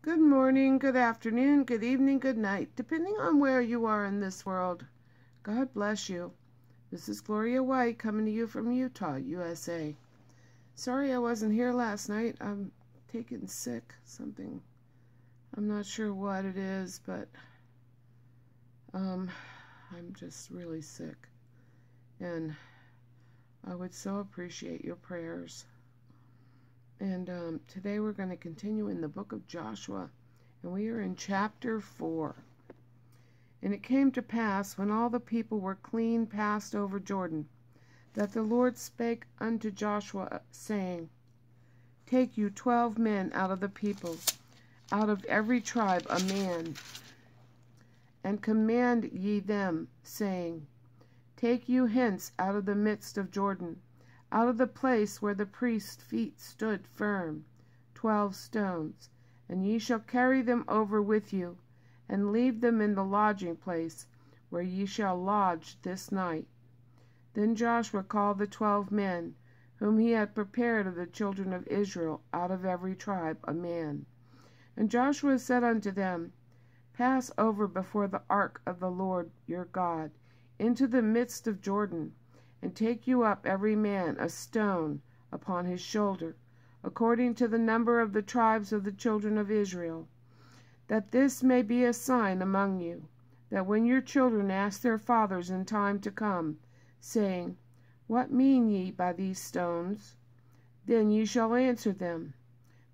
Good morning, good afternoon, good evening, good night, depending on where you are in this world. God bless you. This is Gloria White coming to you from Utah, USA. Sorry I wasn't here last night. I'm taken sick, something. I'm not sure what it is, but I'm just really sick. And I would so appreciate your prayers. And today we're going to continue in the book of Joshua, and we are in chapter 4. And it came to pass, when all the people were clean passed over Jordan, that the Lord spake unto Joshua, saying, Take you 12 men out of the people, out of every tribe a man, and command ye them, saying, Take you hence out of the midst of Jordan, out of the place where the priest's feet stood firm, 12 stones, and ye shall carry them over with you, and leave them in the lodging place, where ye shall lodge this night. Then Joshua called the 12 men, whom he had prepared of the children of Israel, out of every tribe a man. And Joshua said unto them, Pass over before the ark of the Lord your God, into the midst of Jordan, and take you up every man a stone upon his shoulder, according to the number of the tribes of the children of Israel, that this may be a sign among you, that when your children ask their fathers in time to come, saying, What mean ye by these stones? Then ye shall answer them,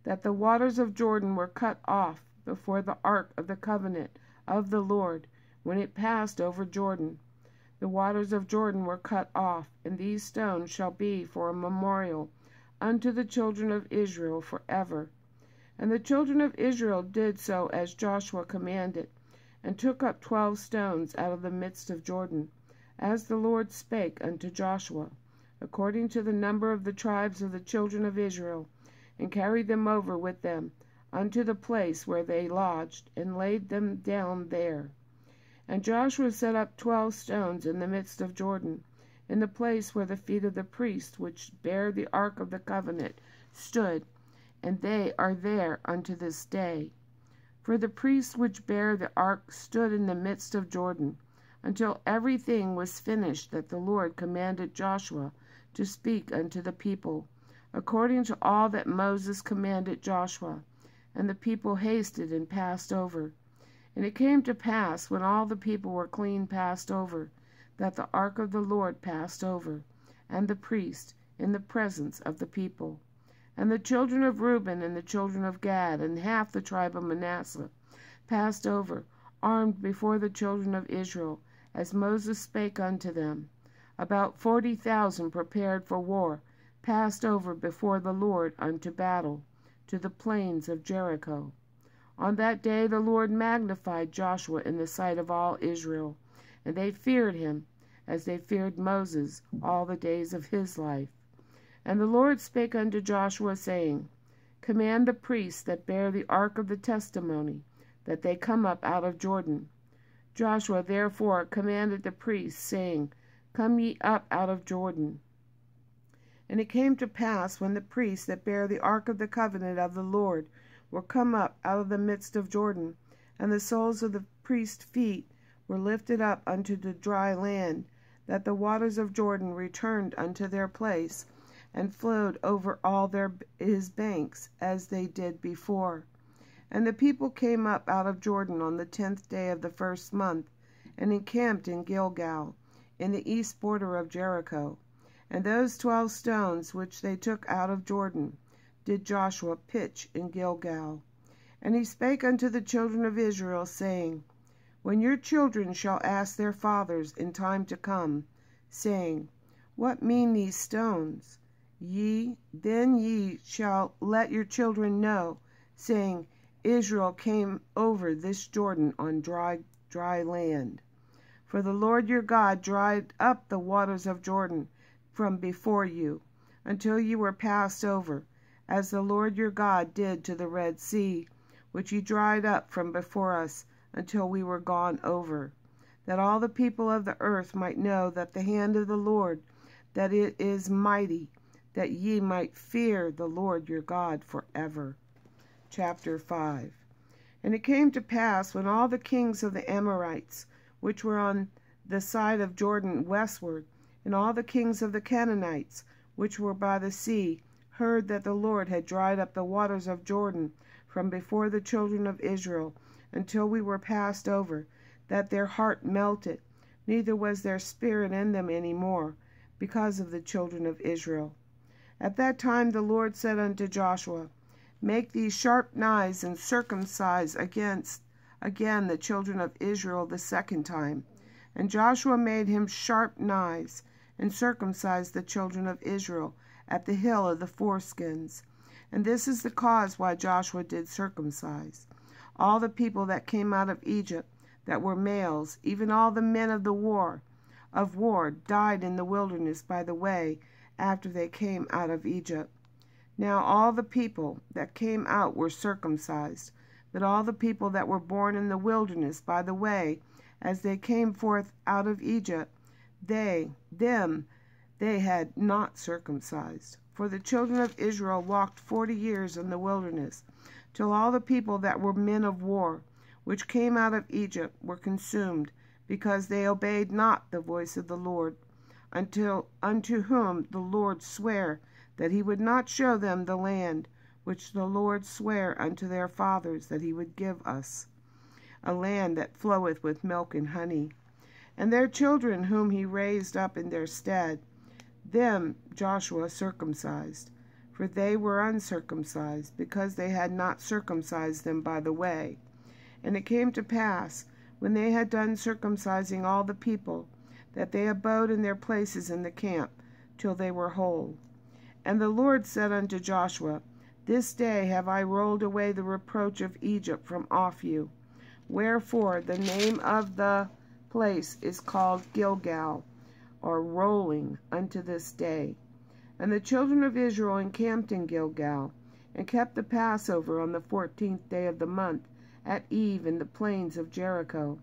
that the waters of Jordan were cut off before the ark of the covenant of the Lord, when it passed over Jordan. The waters of Jordan were cut off, and these stones shall be for a memorial unto the children of Israel forever. And the children of Israel did so as Joshua commanded, and took up 12 stones out of the midst of Jordan, as the Lord spake unto Joshua, according to the number of the tribes of the children of Israel, and carried them over with them unto the place where they lodged, and laid them down there. And Joshua set up 12 stones in the midst of Jordan, in the place where the feet of the priests which bare the ark of the covenant stood, and they are there unto this day. For the priests which bare the ark stood in the midst of Jordan, until everything was finished that the Lord commanded Joshua to speak unto the people, according to all that Moses commanded Joshua. And the people hasted and passed over. And it came to pass, when all the people were clean passed over, that the ark of the Lord passed over, and the priest, in the presence of the people. And the children of Reuben and the children of Gad, and half the tribe of Manasseh, passed over, armed before the children of Israel, as Moses spake unto them. About 40,000 prepared for war passed over before the Lord unto battle, to the plains of Jericho. On that day the Lord magnified Joshua in the sight of all Israel, and they feared him, as they feared Moses all the days of his life. And the Lord spake unto Joshua, saying, Command the priests that bear the ark of the testimony, that they come up out of Jordan. Joshua therefore commanded the priests, saying, Come ye up out of Jordan. And it came to pass, when the priests that bare the ark of the covenant of the Lord were come up out of the midst of Jordan, and the soles of the priests' feet were lifted up unto the dry land, that the waters of Jordan returned unto their place, and flowed over all his banks, as they did before. And the people came up out of Jordan on the 10th day of the 1st month, and encamped in Gilgal, in the east border of Jericho. And those 12 stones which they took out of Jordan did Joshua pitch in Gilgal. And he spake unto the children of Israel, saying, When your children shall ask their fathers in time to come, saying, What mean these stones? Then ye shall let your children know, saying, Israel came over this Jordan on dry land. For the Lord your God dried up the waters of Jordan from before you, until you were passed over, as the Lord your God did to the Red Sea, which he dried up from before us, until we were gone over, that all the people of the earth might know that the hand of the Lord, that it is mighty, that ye might fear the Lord your God forever. Chapter 5. And it came to pass, when all the kings of the Amorites, which were on the side of Jordan westward, and all the kings of the Canaanites, which were by the sea, heard that the Lord had dried up the waters of Jordan from before the children of Israel, until we were passed over, that their heart melted, neither was there spirit in them any more, because of the children of Israel. At that time the Lord said unto Joshua, Make these sharp knives, and circumcise again the children of Israel the second time. And Joshua made him sharp knives, and circumcised the children of Israel at the hill of the foreskins. And this is the cause why Joshua did circumcise all the people that came out of Egypt, that were males, even all the men of war, died in the wilderness by the way, after they came out of Egypt. Now all the people that came out were circumcised, but all the people that were born in the wilderness by the way, as they came forth out of Egypt, they had not circumcised. For the children of Israel walked 40 years in the wilderness, till all the people that were men of war, which came out of Egypt, were consumed, because they obeyed not the voice of the Lord, unto whom the Lord sware that he would not show them the land which the Lord sware unto their fathers that he would give us, a land that floweth with milk and honey. And their children whom he raised up in their stead, them Joshua circumcised, for they were uncircumcised, because they had not circumcised them by the way. And it came to pass, when they had done circumcising all the people, that they abode in their places in the camp, till they were whole. And the Lord said unto Joshua, This day have I rolled away the reproach of Egypt from off you. Wherefore the name of the place is called Gilgal, or rolling, unto this day. And the children of Israel encamped in Gilgal, and kept the Passover on the 14th day of the month, at eve, in the plains of Jericho.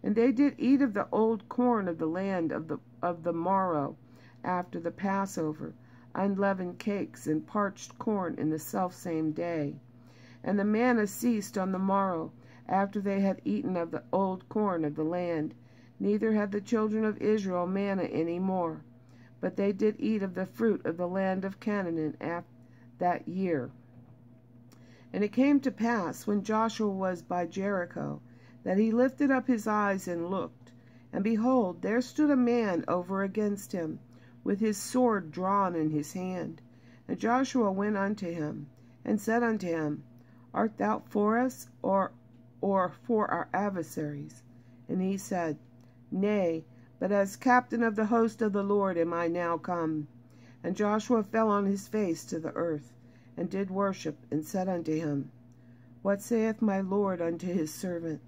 And they did eat of the old corn of the land of the morrow, after the Passover, unleavened cakes and parched corn in the selfsame day. And the manna ceased on the morrow, after they had eaten of the old corn of the land. Neither had the children of Israel manna any more, but they did eat of the fruit of the land of Canaan that year. And it came to pass, when Joshua was by Jericho, that he lifted up his eyes and looked, and behold, there stood a man over against him, with his sword drawn in his hand. And Joshua went unto him, and said unto him, Art thou for us, or for our adversaries? And he said, Nay, but as captain of the host of the Lord am I now come. And Joshua fell on his face to the earth, and did worship, and said unto him, What saith my Lord unto his servant?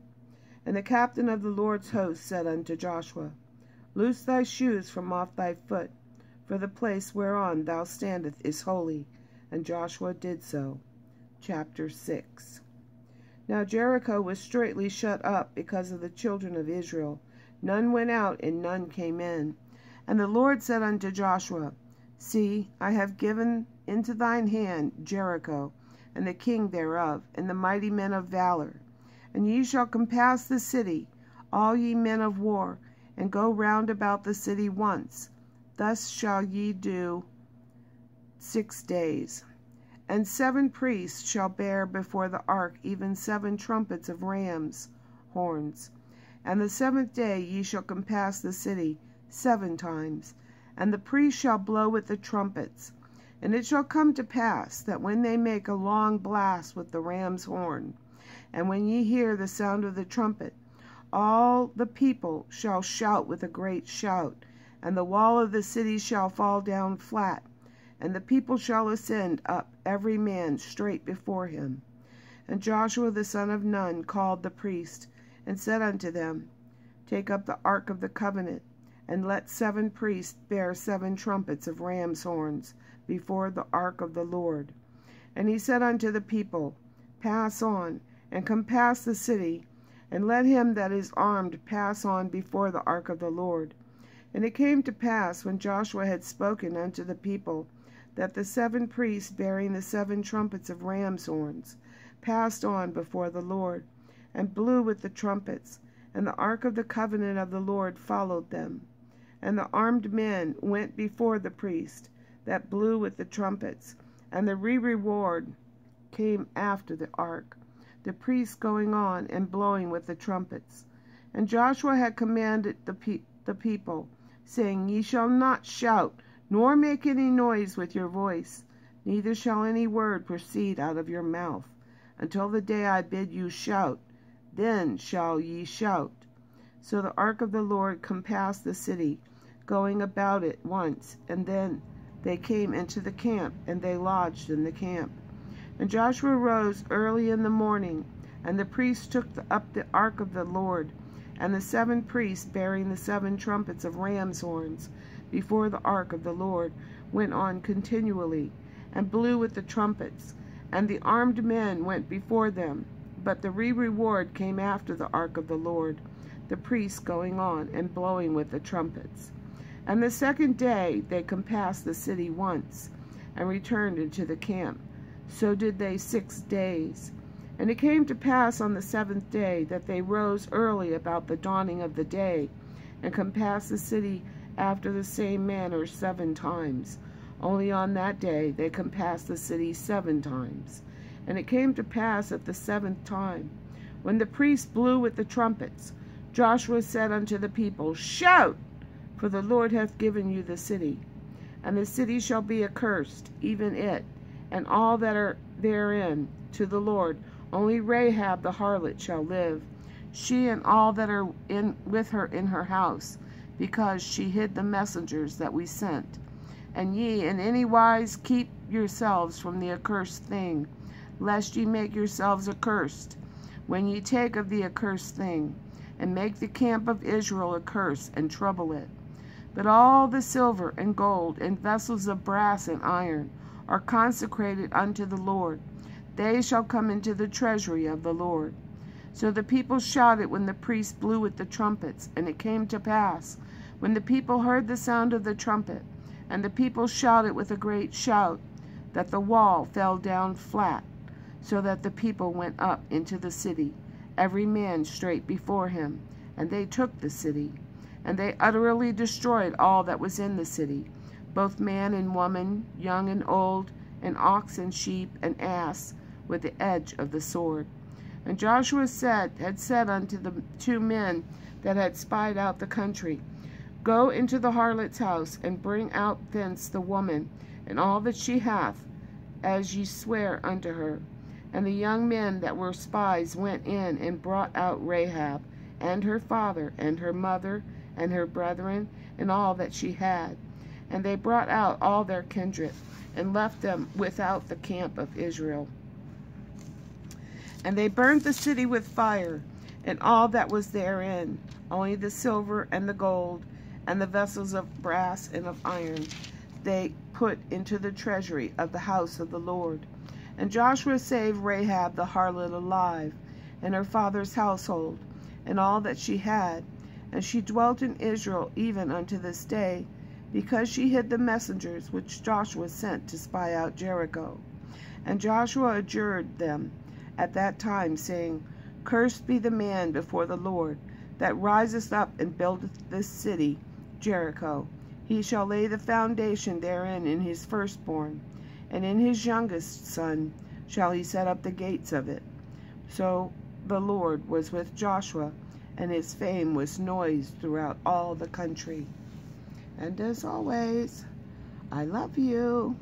And the captain of the Lord's host said unto Joshua, Loose thy shoes from off thy foot, for the place whereon thou standest is holy. And Joshua did so. Chapter 6. Now Jericho was straitly shut up because of the children of Israel. None went out, and none came in. And the Lord said unto Joshua, See, I have given into thine hand Jericho, and the king thereof, and the mighty men of valor. And ye shall compass the city, all ye men of war, and go round about the city once. Thus shall ye do 6 days. And 7 priests shall bear before the ark even 7 trumpets of rams' horns. And the 7th day ye shall compass the city 7 times, and the priests shall blow with the trumpets. And it shall come to pass, that when they make a long blast with the ram's horn, and when ye hear the sound of the trumpet, all the people shall shout with a great shout, and the wall of the city shall fall down flat, and the people shall ascend up every man straight before him. And Joshua the son of Nun called the priests, and said unto them, Take up the ark of the covenant, and let 7 priests bear 7 trumpets of ram's horns before the ark of the Lord. And he said unto the people, Pass on, and compass the city, and let him that is armed pass on before the ark of the Lord. And it came to pass, when Joshua had spoken unto the people, that the 7 priests bearing the 7 trumpets of ram's horns passed on before the Lord, and blew with the trumpets, and the ark of the covenant of the Lord followed them. And the armed men went before the priest that blew with the trumpets, and the reward came after the ark, the priests going on and blowing with the trumpets. And Joshua had commanded the people, saying, Ye shall not shout, nor make any noise with your voice, neither shall any word proceed out of your mouth, until the day I bid you shout, then shall ye shout. So the ark of the Lord compassed the city, going about it once, and then they came into the camp, and they lodged in the camp. And Joshua rose early in the morning, and the priests took up the ark of the Lord, and the 7 priests bearing the 7 trumpets of ram's horns before the ark of the Lord went on continually, and blew with the trumpets, and the armed men went before them. But the reward came after the ark of the Lord, the priests going on and blowing with the trumpets. And the 2nd day they compassed the city once, and returned into the camp. So did they 6 days. And it came to pass on the 7th day that they rose early about the dawning of the day, and compassed the city after the same manner 7 times. Only on that day they compassed the city 7 times. And it came to pass at the 7th time, when the priests blew with the trumpets, Joshua said unto the people, Shout! For the Lord hath given you the city. And the city shall be accursed, even it, and all that are therein, to the Lord. Only Rahab the harlot shall live, she and all that are with her in her house, because she hid the messengers that we sent. And ye in any wise keep yourselves from the accursed thing, lest ye make yourselves accursed, when ye take of the accursed thing, and make the camp of Israel accursed, and trouble it. But all the silver and gold, and vessels of brass and iron, are consecrated unto the Lord. They shall come into the treasury of the Lord. So the people shouted when the priests blew with the trumpets. And it came to pass, when the people heard the sound of the trumpet, and the people shouted with a great shout, that the wall fell down flat, so that the people went up into the city, every man straight before him, and they took the city. And they utterly destroyed all that was in the city, both man and woman, young and old, and ox and sheep and ass, with the edge of the sword. And Joshua had said unto the 2 men that had spied out the country, Go into the harlot's house, and bring out thence the woman, and all that she hath, as ye swear unto her. And the young men that were spies went in, and brought out Rahab, and her father, and her mother, and her brethren, and all that she had. And they brought out all their kindred, and left them without the camp of Israel. And they burned the city with fire, and all that was therein, only the silver and the gold, and the vessels of brass and of iron, they put into the treasury of the house of the Lord. And Joshua saved Rahab the harlot alive, and her father's household, and all that she had. And she dwelt in Israel even unto this day, because she hid the messengers which Joshua sent to spy out Jericho. And Joshua adjured them at that time, saying, Cursed be the man before the Lord, that riseth up and buildeth this city, Jericho. He shall lay the foundation therein in his firstborn, and in his youngest son shall he set up the gates of it. So the Lord was with Joshua, and his fame was noised throughout all the country. And as always, I love you.